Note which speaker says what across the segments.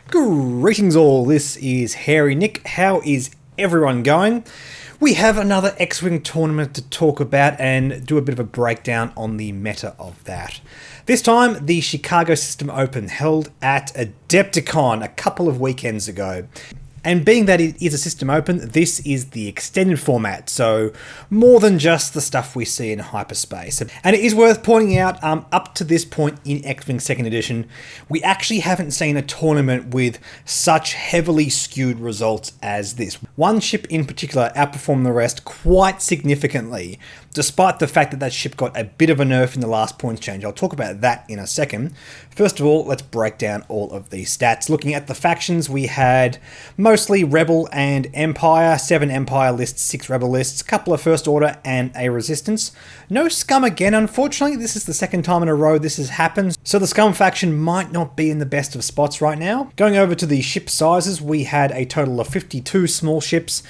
Speaker 1: Greetings all, this is Hairy Nick. How is everyone going? We have another X-Wing tournament to talk about and do a bit of a breakdown on the meta of that. This time, the Chicago System Open held at Adepticon a couple of weekends ago. And being that it is a system open, this is the extended format, so more than just the stuff we see in hyperspace. And it is worth pointing out, up to this point in X-Wing 2nd Edition, we actually haven't seen a tournament with such heavily skewed results as this. One ship in particular outperformed the rest quite significantly, despite the fact that that ship got a bit of a nerf in the last points change. I'll talk about that in a second. First of all, let's break down all of these stats. Looking at the factions, we had mostly Rebel and Empire, 7 Empire lists, 6 Rebel lists, a couple of First Order and a Resistance. No Scum again, unfortunately. This is the second time in a row this has happened, so the Scum faction might not be in the best of spots right now. Going over to the ship sizes, we had a total of 52 small ships,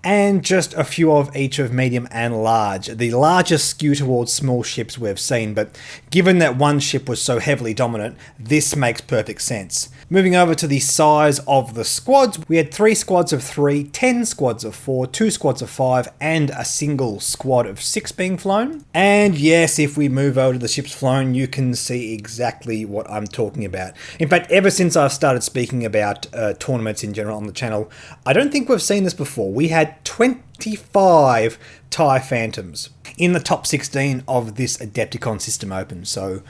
Speaker 1: and just a few of each of medium and large. The largest skew towards small ships we've seen, but given that one ship was so heavily dominant, this makes perfect sense. Moving over to the size of the squads, we had 3 squads of 3, 10 squads of 4, 2 squads of 5, and a single squad of 6 being flown. And yes, if we move over to the ships flown, you can see exactly what I'm talking about. In fact, ever since I've started speaking about tournaments in general on the channel, I don't think we've seen this before. We had 25 TIE Phantoms in the top 16 of this Adepticon System Open. So,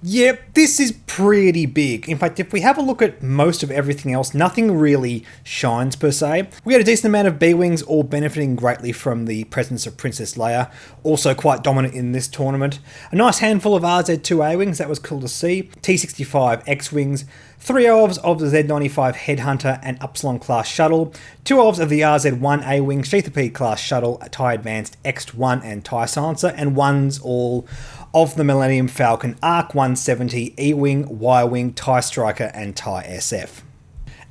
Speaker 1: yeah, this is pretty big. In fact, if we have a look at most of everything else, nothing really shines per se. We had a decent amount of B-Wings, all benefiting greatly from the presence of Princess Leia, also quite dominant in this tournament. A nice handful of RZ-2 A-Wings, that was cool to see. T-65 X-Wings, 3 OVs of the Z-95 Headhunter and Upsilon class shuttle, 2 OVs of the RZ-1 A-Wing, Sheathipede class shuttle, TIE Advanced X-1 and TIE Silencer, and 1s all of the Millennium Falcon ARC 170, E-Wing, Y-Wing, TIE Striker and TIE SF.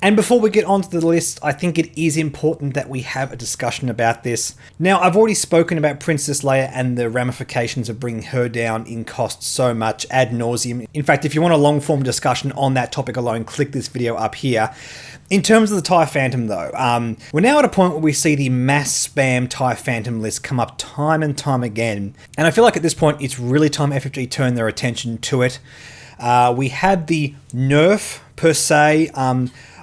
Speaker 1: And before we get onto the list, I think it is important that we have a discussion about this. Now, I've already spoken about Princess Leia and the ramifications of bringing her down in cost so much ad nauseum. In fact, if you want a long-form discussion on that topic alone, click this video up here. In terms of the TIE Phantom though, we're now at a point where we see the mass spam TIE Phantom list come up time and time again. And I feel like at this point, it's really time FFG turned their attention to it. We had the nerf, per se,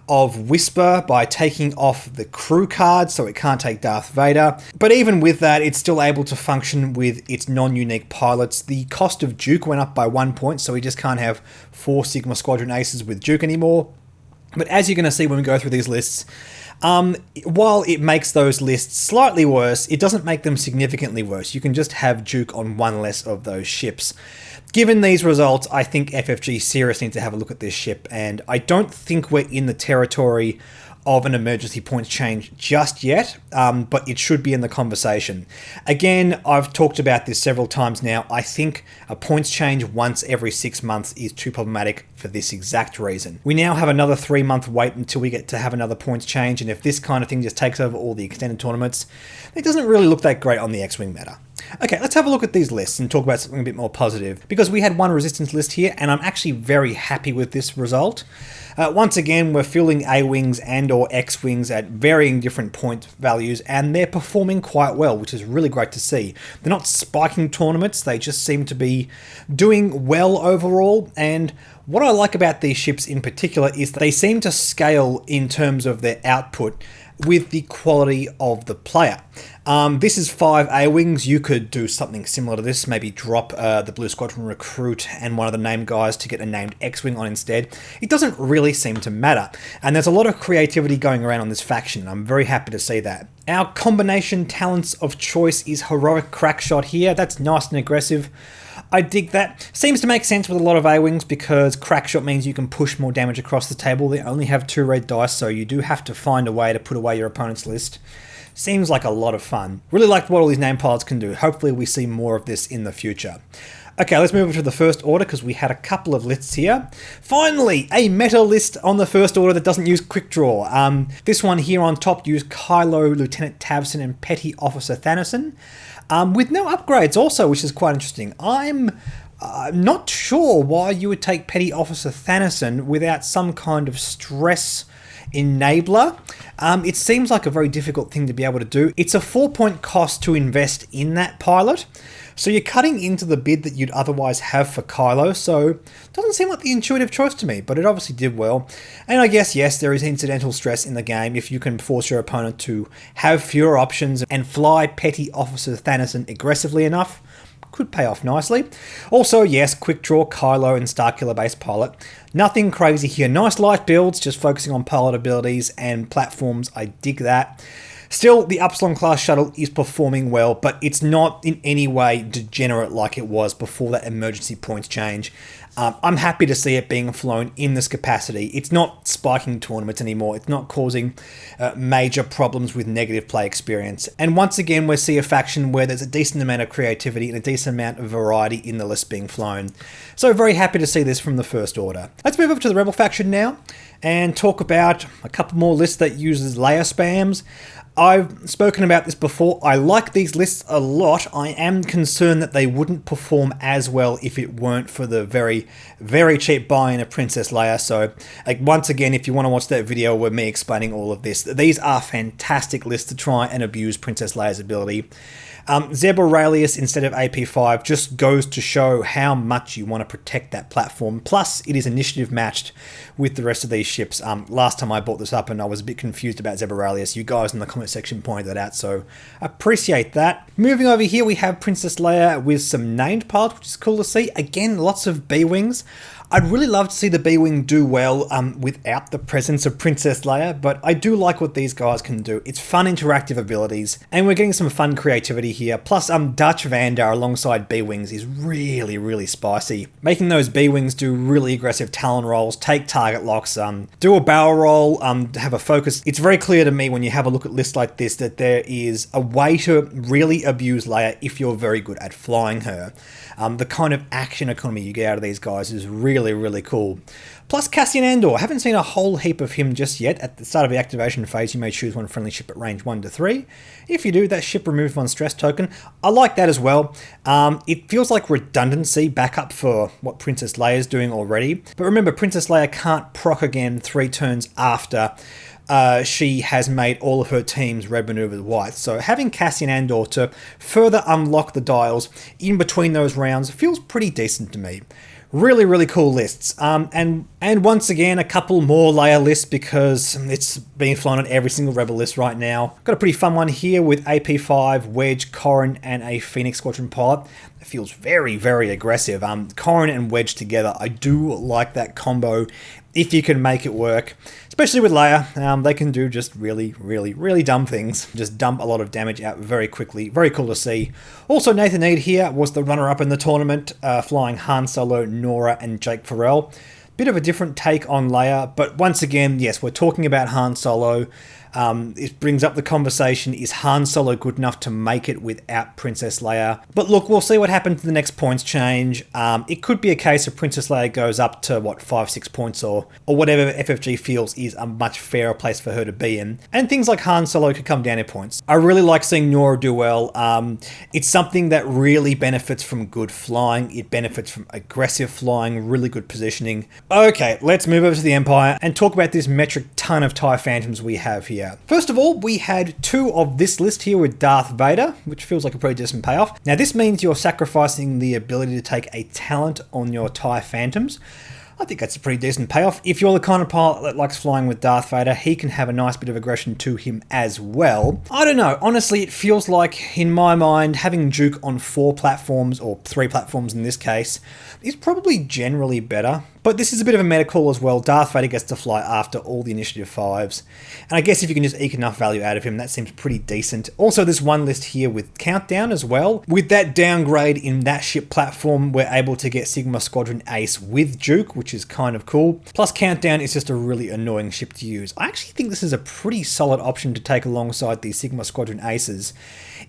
Speaker 1: of Whisper by taking off the crew card so it can't take Darth Vader. But even with that, it's still able to function with its non-unique pilots. The cost of Duke went up by 1 point, so we just can't have 4 Sigma Squadron Aces with Duke anymore. But as you're going to see when we go through these lists, while it makes those lists slightly worse, it doesn't make them significantly worse. You can just have Duke on 1 less of those ships. Given these results, I think FFG seriously need to have a look at this ship, and I don't think we're in the territory of an emergency points change just yet, but it should be in the conversation. Again, I've talked about this several times now. I think a points change once every 6 months is too problematic for this exact reason. We now have another 3-month wait until we get to have another points change, and if this kind of thing just takes over all the extended tournaments, it doesn't really look that great on the X-Wing meta. Okay, let's have a look at these lists and talk about something a bit more positive, because we had one Resistance list here, and I'm actually very happy with this result. Once again, we're filling A-Wings and or X-Wings at varying different point values, and they're performing quite well, which is really great to see. They're not spiking tournaments, they just seem to be doing well overall, and what I like about these ships in particular is that they seem to scale in terms of their output with the quality of the player. This is 5 A-Wings. You could do something similar to this, maybe drop the Blue Squadron Recruit and one of the named guys to get a named X-Wing on instead. It doesn't really seem to matter, and there's a lot of creativity going around on this faction, and I'm very happy to see that. Our combination talents of choice is Heroic Crackshot here. That's nice and aggressive. I dig that. Seems to make sense with a lot of A-Wings because Crackshot means you can push more damage across the table. They only have 2 red dice, so you do have to find a way to put away your opponent's list. Seems like a lot of fun. Really like what all these name pilots can do. Hopefully we see more of this in the future. Okay, let's move on to the First Order because we had a couple of lists here. Finally, a meta list on the First Order that doesn't use Quick Draw. This one here on top used Kylo, Lieutenant Tavson, and Petty Officer Thanison. With no upgrades also, which is quite interesting. I'm I'm not sure why you would take Petty Officer Thanison without some kind of stress enabler. It seems like a very difficult thing to be able to do. It's a 4-point cost to invest in that pilot, so you're cutting into the bid that you'd otherwise have for Kylo, so it doesn't seem like the intuitive choice to me, but it obviously did well. And I guess, yes, there is incidental stress in the game if you can force your opponent to have fewer options and fly Petty Officer Thanison aggressively enough. Could pay off nicely. Also, yes, quick draw Kylo and Starkiller based pilot. Nothing crazy here. Nice light builds, just focusing on pilot abilities and platforms. I dig that. Still, the Upsilon class shuttle is performing well, but it's not in any way degenerate like it was before that emergency points change. I'm happy to see it being flown in this capacity. It's not spiking tournaments anymore. It's not causing major problems with negative play experience. And once again, we see a faction where there's a decent amount of creativity and a decent amount of variety in the list being flown. So very happy to see this from the First Order. Let's move over to the Rebel faction now and talk about a couple more lists that uses Leia spams. I've spoken about this before. I like these lists a lot. I am concerned that they wouldn't perform as well if it weren't for the very, very cheap buy-in of Princess Leia. So, once again, if you want to watch that video with me explaining all of this, these are fantastic lists to try and abuse Princess Leia's ability. Zeb Aurelius instead of AP5 just goes to show how much you want to protect that platform. Plus, it is initiative matched with the rest of these ships. Last time I brought this up and I was a bit confused about Zeb Aurelius. You guys in the comment section pointed that out, so appreciate that. Moving over here, we have Princess Leia with some named pilots, which is cool to see. Again, lots of B-Wings. I'd really love to see the B-Wing do well without the presence of Princess Leia, but I do like what these guys can do. It's fun interactive abilities, and we're getting some fun creativity here. Plus, Dutch Vandar alongside B-Wings is really, really spicy. Making those B-Wings do really aggressive Talon rolls, take target locks, do a barrel roll, have a focus. It's very clear to me when you have a look at lists like this that there is a way to really abuse Leia if you're very good at flying her. The kind of action economy you get out of these guys is really, really cool. Plus Cassian Andor. Haven't seen a whole heap of him just yet. At the start of the activation phase, you may choose one friendly ship at range 1 to 3. If you do, that ship removes one stress token. I like that as well. It feels like redundancy backup for what Princess Leia is doing already. But remember, Princess Leia can't proc again 3 turns after she has made all of her team's red maneuvers white. So having Cassian Andor to further unlock the dials in between those rounds feels pretty decent to me. Really, really cool lists. And once again, a couple more Leia lists because it's being flown on every single Rebel list right now. Got a pretty fun one here with AP5, Wedge, Corrin, and a Phoenix Squadron pilot. It feels very, very aggressive. Corrin and Wedge together, I do like that combo if you can make it work. Especially with Leia, they can do just really, really, really dumb things. Just dump a lot of damage out very quickly. Very cool to see. Also, Nathan Eade here was the runner-up in the tournament, flying Han Solo, Nora, and Jake Farrell. Bit of a different take on Leia, but once again, yes, we're talking about Han Solo. It brings up the conversation, is Han Solo good enough to make it without Princess Leia? But look, we'll see what happens to the next points change. It could be a case of Princess Leia goes up to, 5-6 points or whatever FFG feels is a much fairer place for her to be in. And things like Han Solo could come down in points. I really like seeing Nora do well. It's something that really benefits from good flying. It benefits from aggressive flying, really good positioning. Okay, let's move over to the Empire and talk about this metric ton of TIE Phantoms we have here. First of all, we had 2 of this list here with Darth Vader, which feels like a pretty decent payoff. Now, this means you're sacrificing the ability to take a talent on your TIE Phantoms. I think that's a pretty decent payoff. If you're the kind of pilot that likes flying with Darth Vader, he can have a nice bit of aggression to him as well. I don't know. Honestly, it feels like, in my mind, having Duke on 4 platforms, or 3 platforms in this case, is probably generally better. But this is a bit of a meta call as well. Darth Vader gets to fly after all the Initiative 5s. And I guess if you can just eke enough value out of him, that seems pretty decent. Also, there's one list here with Countdown as well. With that downgrade in that ship platform, we're able to get Sigma Squadron Ace with Duke, which is kind of cool. Plus, Countdown is just a really annoying ship to use. I actually think this is a pretty solid option to take alongside the Sigma Squadron Aces.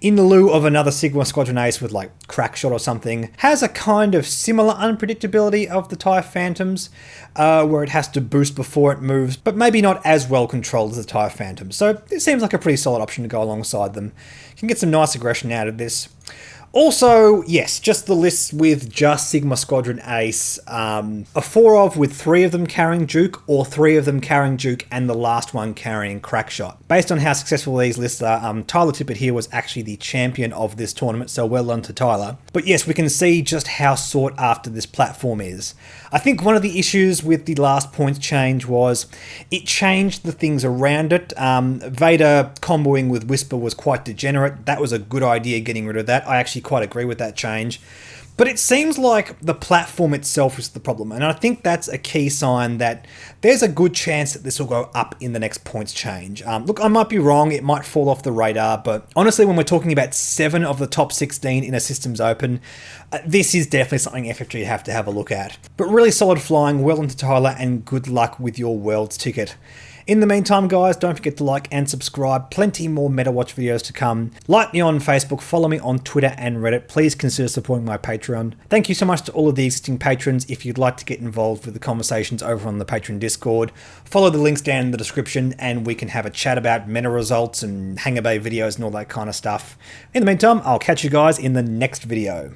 Speaker 1: In lieu of another Sigma Squadron Ace with like Crackshot or something, has a kind of similar unpredictability of the TIE Phantoms, where it has to boost before it moves, but maybe not as well controlled as the TIE Phantoms. So it seems like a pretty solid option to go alongside them. You can get some nice aggression out of this. Also, yes, just the lists with just Sigma Squadron Ace, a 4 of with 3 of them carrying Duke, or 3 of them carrying Duke and the last one carrying Crackshot. Based on how successful these lists are, Tyler Tippett here was actually the champion of this tournament, so well done to Tyler. But yes, we can see just how sought after this platform is. I think one of the issues with the last points change was it changed the things around it. Vader comboing with Whisper was quite degenerate. That was a good idea, getting rid of that. I actually quite agree with that change. But it seems like the platform itself is the problem, and I think that's a key sign that there's a good chance that this will go up in the next points change. Look, I might be wrong, it might fall off the radar, but honestly, when we're talking about 7 of the top 16 in a Systems Open, this is definitely something FFG have to have a look at. But really solid flying, well into Tyler, and good luck with your Worlds ticket. In the meantime, guys, don't forget to like and subscribe. Plenty more MetaWatch videos to come. Like me on Facebook, follow me on Twitter and Reddit. Please consider supporting my Patreon. Thank you so much to all of the existing patrons. If you'd like to get involved with the conversations over on the Patreon Discord, follow the links down in the description and we can have a chat about meta results and Hangar Bay videos and all that kind of stuff. In the meantime, I'll catch you guys in the next video.